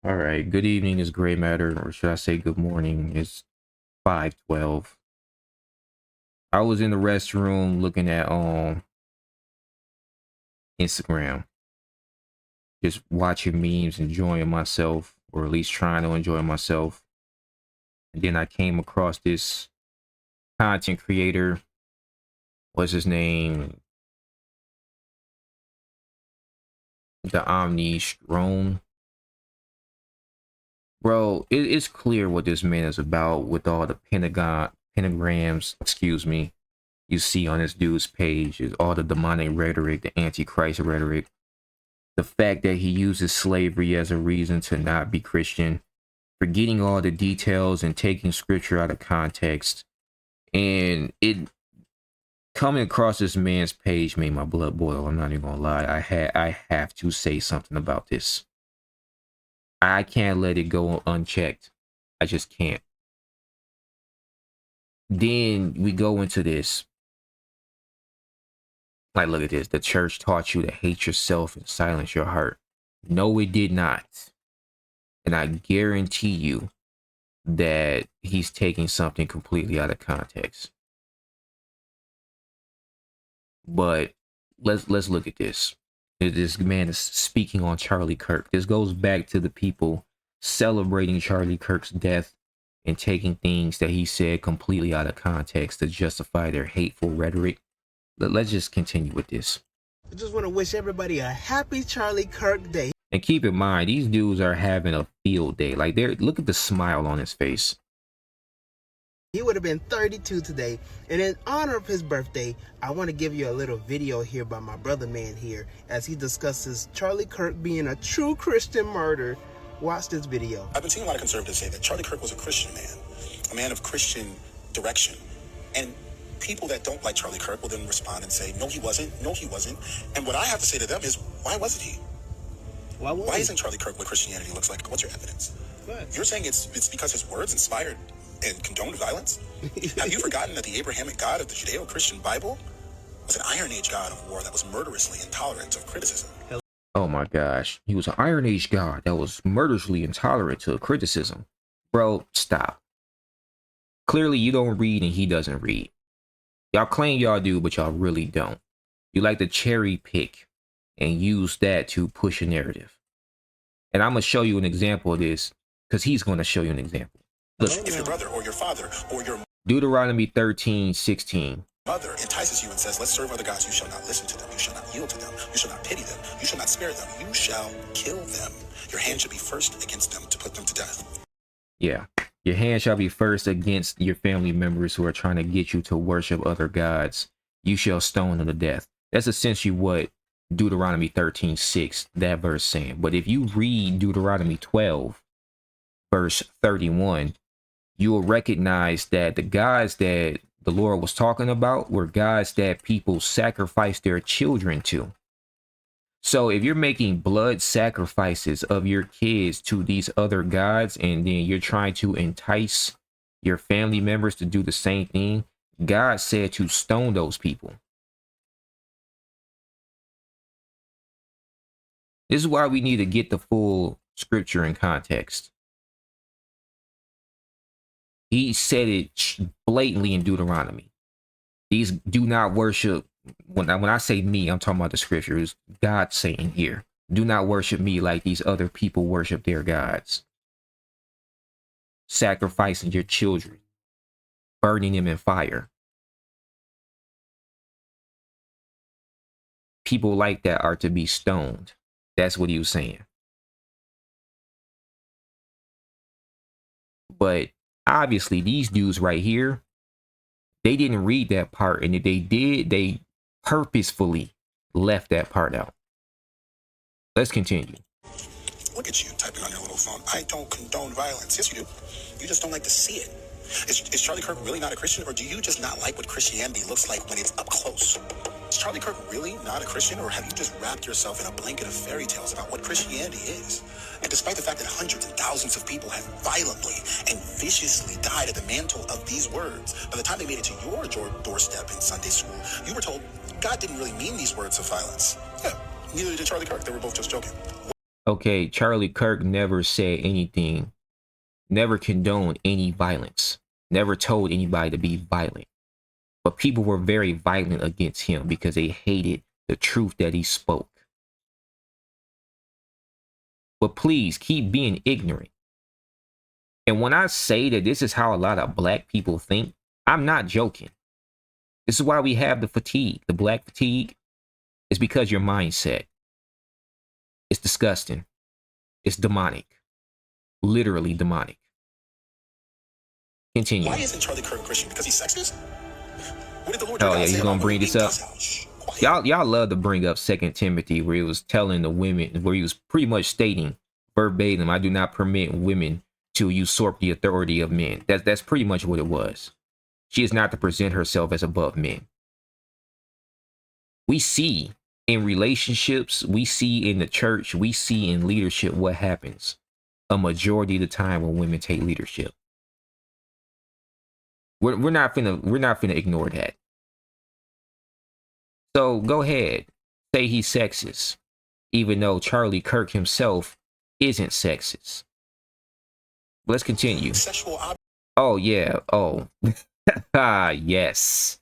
All right. Good evening is gray matter, or should I say good morning? It's 5:12. I was in the restroom looking at Instagram, just watching memes, enjoying myself, or at least trying to enjoy myself. And then I came across this content creator. What's his name? The Omni Strone. Bro, it's clear what this man is about with all the pentagrams, excuse me, you see on this dude's page, is all the demonic rhetoric, the antichrist rhetoric, the fact that he uses slavery as a reason to not be Christian, forgetting all the details and taking scripture out of context. And it coming across this man's page made my blood boil. I'm not even gonna lie. I have to say something about this. I can't let it go unchecked. I just can't. Then we go into this. Like, look at this. The church taught you to hate yourself and silence your heart. No, it did not. And I guarantee you that he's taking something completely out of context. But let's look at this. This man is speaking on Charlie Kirk. This goes back to the people celebrating Charlie Kirk's death and taking things that he said completely out of context to justify their hateful rhetoric. Let's just continue with this. I just want to wish everybody a happy Charlie Kirk Day. And keep in mind, these dudes are having a field day. Like, look at the smile on his face. He would have been 32 today. And in honor of his birthday, I want to give you a little video here by my brother man here as he discusses Charlie Kirk being a true Christian martyr. Watch this video. I've been seeing a lot of conservatives say that Charlie Kirk was a Christian man, a man of Christian direction. And people that don't like Charlie Kirk will then respond and say, no, he wasn't. No, he wasn't. And what I have to say to them is, why wasn't he? Why isn't Charlie Kirk what Christianity looks like? What's your evidence? What? You're saying it's because his words inspired and condoned violence? Have you forgotten that the Abrahamic God of the Judeo-Christian Bible was an Iron Age God of war that was murderously intolerant of criticism? Oh my gosh. He was an Iron Age God that was murderously intolerant to criticism. Bro, stop. Clearly you don't read and he doesn't read. Y'all claim y'all do, but y'all really don't. You like to cherry pick and use that to push a narrative. And I'm going to show you an example of this because he's going to show you an example. Look, if your brother or your father or your Deuteronomy 13:16. mother entices you and says, let's serve other gods, you shall not listen to them, you shall not yield to them, you shall not pity them, you shall not spare them, you shall kill them. Your hand shall be first against them to put them to death. Yeah. Your hand shall be first against your family members who are trying to get you to worship other gods. You shall stone them to death. That's essentially what Deuteronomy 13:6, that verse saying. But if you read Deuteronomy 12, verse 31, you will recognize that the gods that the Lord was talking about were gods that people sacrificed their children to. So if you're making blood sacrifices of your kids to these other gods, and then you're trying to entice your family members to do the same thing, God said to stone those people. This is why we need to get the full scripture in context. He said it blatantly in Deuteronomy. These do not worship. When I say me, I'm talking about the scriptures. God saying here, do not worship me like these other people worship their gods. Sacrificing your children, burning them in fire. People like that are to be stoned. That's what he was saying. But obviously these dudes right here, they didn't read that part, and if they did, they purposefully left that part out. Let's continue. Look at you typing on your little phone. I don't condone violence. Yes, you do. You just don't like to see it. Is Charlie Kirk really not a Christian, or do you just not like what Christianity looks like when it's up close? Is Charlie Kirk really not a Christian, or have you just wrapped yourself in a blanket of fairy tales about what Christianity is? And despite the fact that hundreds and thousands of people have violently and viciously died at the mantle of these words, by the time they made it to your doorstep in Sunday school, you were told God didn't really mean these words of violence. Yeah, neither did Charlie Kirk. They were both just joking. Okay, Charlie Kirk never said anything, never condoned any violence, never told anybody to be violent. But people were very violent against him because they hated the truth that he spoke. But please keep being ignorant. And when I say that this is how a lot of black people think, I'm not joking. This is why we have the fatigue, the black fatigue. It's because your mindset. It's disgusting. It's demonic. Literally demonic. Continue. Why isn't Charlie Kirk a Christian? Because he's sexist? What did the Lord Oh your yeah, God he's say gonna about bring women this being up. docile? Quiet. Y'all love to bring up 2 Timothy, where he was telling the women, where he was pretty much stating verbatim, I do not permit women to usurp the authority of men. That's pretty much what it was. She is not to present herself as above men. We see in relationships, we see in the church, we see in leadership what happens a majority of the time when women take leadership. We're not finna ignore that. So go ahead, say he's sexist, even though Charlie Kirk himself isn't sexist. Let's continue. Sexual Oh yeah. Oh, yes.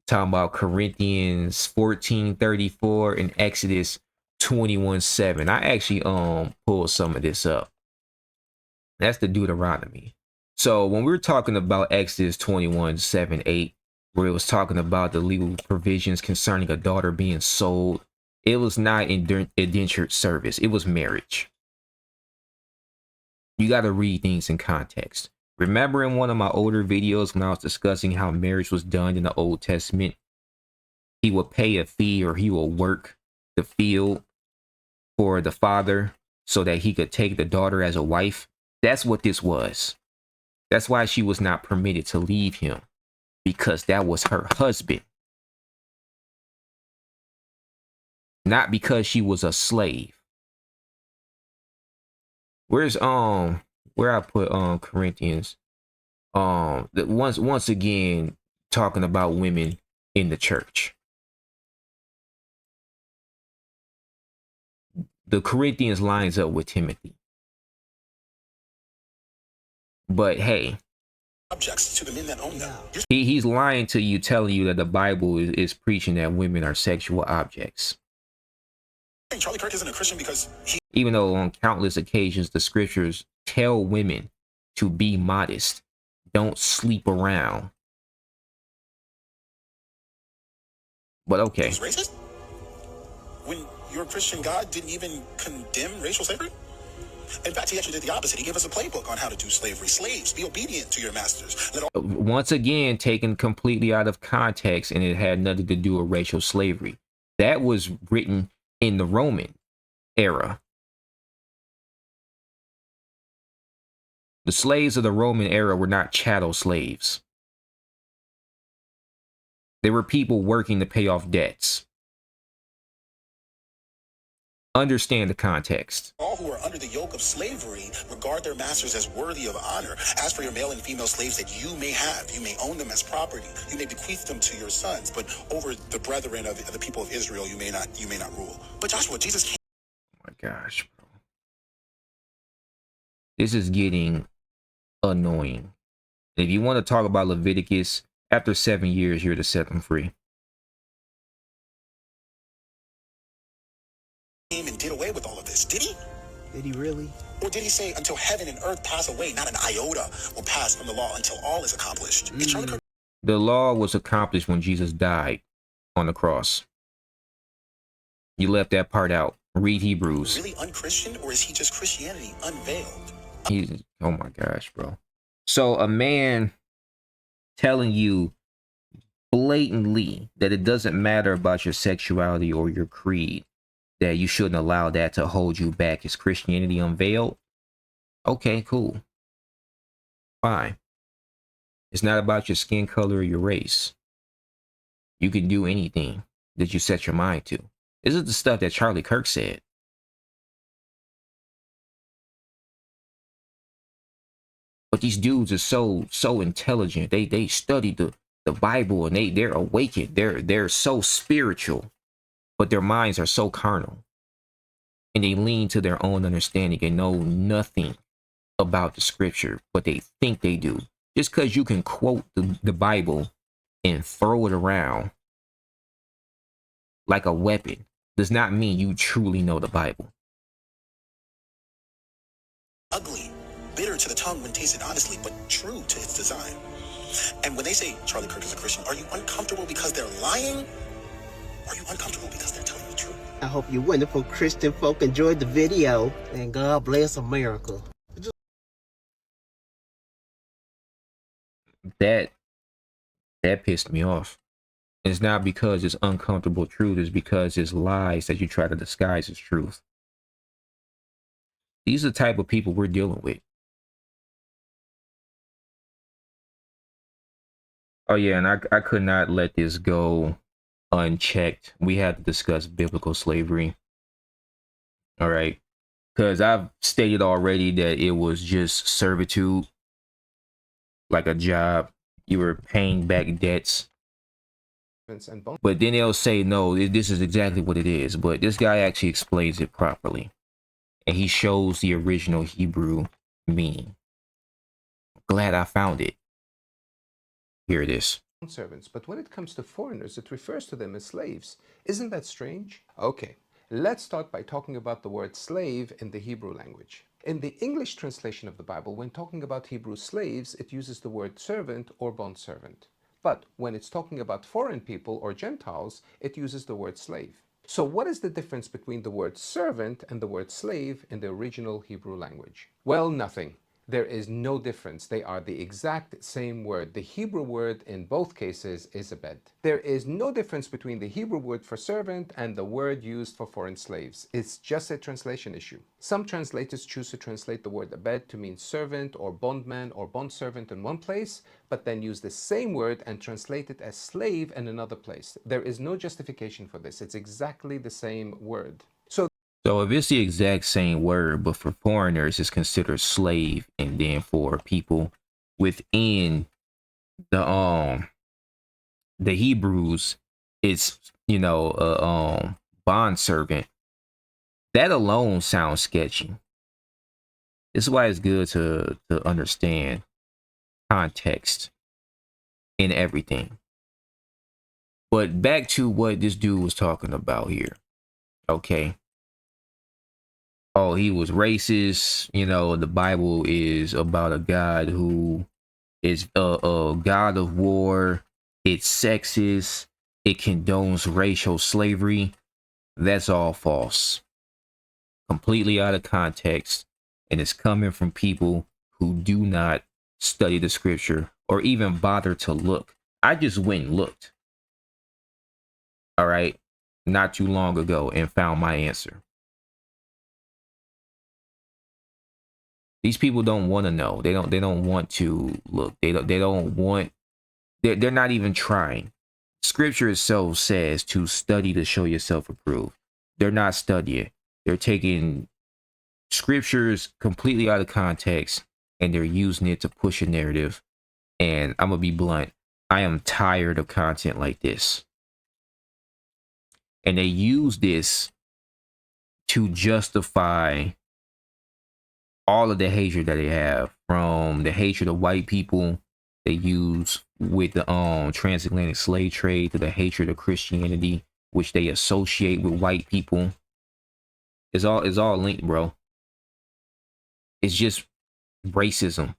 Talking about Corinthians 14:34 and Exodus 21:7. I actually pulled some of this up. That's the Deuteronomy. So when we're talking about Exodus 21:7-8, where it was talking about the legal provisions concerning a daughter being sold, it was not indentured service. It was marriage. You got to read things in context. Remember in one of my older videos when I was discussing how marriage was done in the Old Testament, he would pay a fee or he would work the field for the father so that he could take the daughter as a wife. That's what this was. That's why she was not permitted to leave him, because that was her husband. Not because she was a slave. Where's where I put Corinthians? Once again talking about women in the church. The Corinthians lines up with Timothy. But hey, objects to the men that own them. he's lying to you, telling you that the Bible is preaching that women are sexual objects. Charlie Kirk isn't a Christian because he, even though on countless occasions the scriptures tell women to be modest, don't sleep around. But okay. was racist? When your Christian God didn't even condemn racial slavery? In fact, he actually did the opposite. He gave us a playbook on how to do slavery. Slaves, be obedient to your masters. Once again, taken completely out of context, and it had nothing to do with racial slavery. That was written in the Roman era. The slaves of the Roman era were not chattel slaves. They were people working to pay off debts. Understand the context. All who are under the yoke of slavery regard their masters as worthy of honor. As for your male and female slaves that you may have, you may own them as property. You may bequeath them to your sons, but over the brethren of the people of Israel, you may not rule. But Joshua, Jesus came. Oh my gosh, bro. This is getting annoying. If you want to talk about Leviticus, after 7 years, you're to set them free. Came and did away with all of this, did he? Did he really? Or did he say, until heaven and earth pass away, not an iota will pass from the law until all is accomplished? The law was accomplished when Jesus died on the cross. You left that part out. Read Hebrews. Really unchristian, or is he just Christianity unveiled? He's, oh my gosh, bro. So a man telling you blatantly that it doesn't matter about your sexuality or your creed, that you shouldn't allow that to hold you back, is Christianity unveiled? Okay, cool. Fine. It's not about your skin color or your race. You can do anything that you set your mind to. This is the stuff that Charlie Kirk said. But these dudes are so intelligent. They study the Bible, and they're awakened. They're so spiritual, but their minds are so carnal. and they lean to their own understanding and know nothing about the scripture, but they think they do. Just because you can quote the Bible and throw it around like a weapon does not mean you truly know the Bible. Ugly, bitter to the tongue when tasted honestly, but true to its design. And when they say Charlie Kirk is a Christian, are you uncomfortable because they're lying? Are you uncomfortable because they're telling the truth? I hope you wonderful Christian folk enjoyed the video, and God bless America. That pissed me off. It's not because it's uncomfortable truth, it's because it's lies that you try to disguise as truth. These are the type of people we're dealing with. Oh yeah, and I could not let this go unchecked. We had to discuss biblical slavery. All right. Because I've stated already that it was just servitude, like a job. You were paying back debts. But then they'll say, no, this is exactly what it is. But this guy actually explains it properly. And he shows the original Hebrew meaning. Glad I found it. Here it is. Servants, but when it comes to foreigners, it refers to them as slaves. Isn't that strange? Okay, let's start by talking about the word slave in the Hebrew language. In the English translation of the Bible, when talking about Hebrew slaves, it uses the word servant or bondservant. But when it's talking about foreign people or Gentiles, it uses the word slave. So what is the difference between the word servant and the word slave in the original Hebrew language? Well, nothing. There is no difference. They are the exact same word. The Hebrew word in both cases is abed. There is no difference between the Hebrew word for servant and the word used for foreign slaves. It's just a translation issue. Some translators choose to translate the word abed to mean servant or bondman or bondservant in one place, but then use the same word and translate it as slave in another place. There is no justification for this. It's exactly the same word. So if it's the exact same word, but for foreigners, it's considered slave, and then for people within the Hebrews, it's bond servant. That alone sounds sketchy. This is why it's good to understand context in everything. But back to what this dude was talking about here. Okay. Oh, he was racist. The Bible is about a God who is a God of war. It's sexist. It condones racial slavery. That's all false. Completely out of context. And it's coming from people who do not study the scripture or even bother to look. I just went and looked. All right. Not too long ago and found my answer. These people don't want to know. They don't want to look. They're not even trying. Scripture itself says to study to show yourself approved. They're not studying. They're taking scriptures completely out of context and they're using it to push a narrative. And I'm gonna be blunt. I am tired of content like this. And they use this to justify all of the hatred that they have, from the hatred of white people they use with the transatlantic slave trade to the hatred of Christianity, which they associate with white people. It's all linked, bro. It's just racism.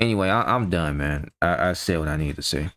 Anyway, I'm done, man. I said what I needed to say.